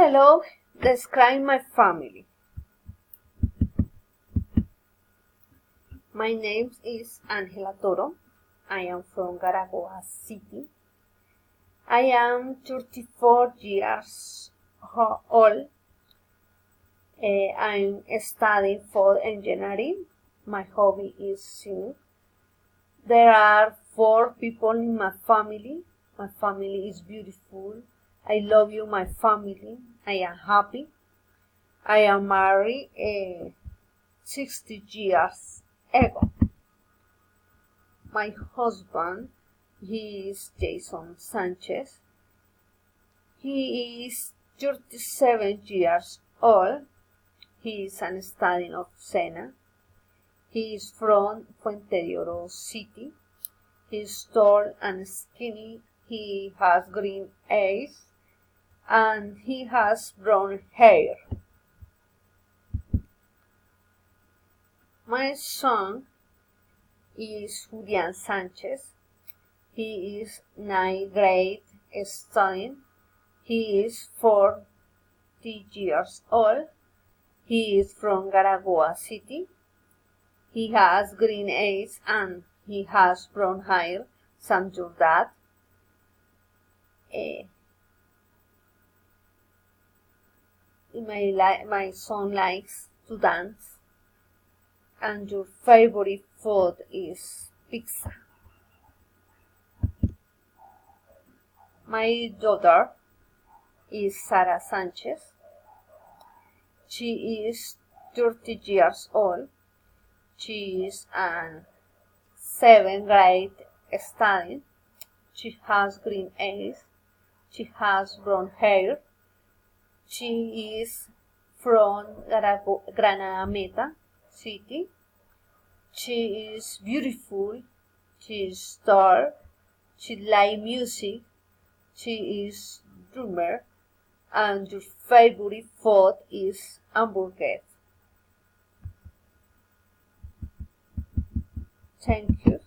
Hello, describe my family. My name is Angela Toro. I am from Garagua City. I am 34 years old. I'm studying for engineering. My hobby is singing. There are 4 people in my family. My family is beautiful. I love you, my family. I am happy. I am married 60 years ago. My husband, he is Jason Sanchez. He is 37 years old. He is an student of Sena. He is from Fuente de Oro City. He is tall and skinny. He has green eyes and he has brown hair. My son is Julian Sanchez. He is 9th grade studying. He is 40 years old. He is from Garagua City. He has green eyes and he has brown hair, same as your dad. My son likes to dance. And your favorite food is pizza. My daughter is Sara Sanchez. She is 30 years old. She is an 7th grade student. She has green eyes. She has brown hair. She is from Granada Meta City. She is beautiful. She is tall. She likes music. She is drummer. And your favorite food is hamburger. Thank you.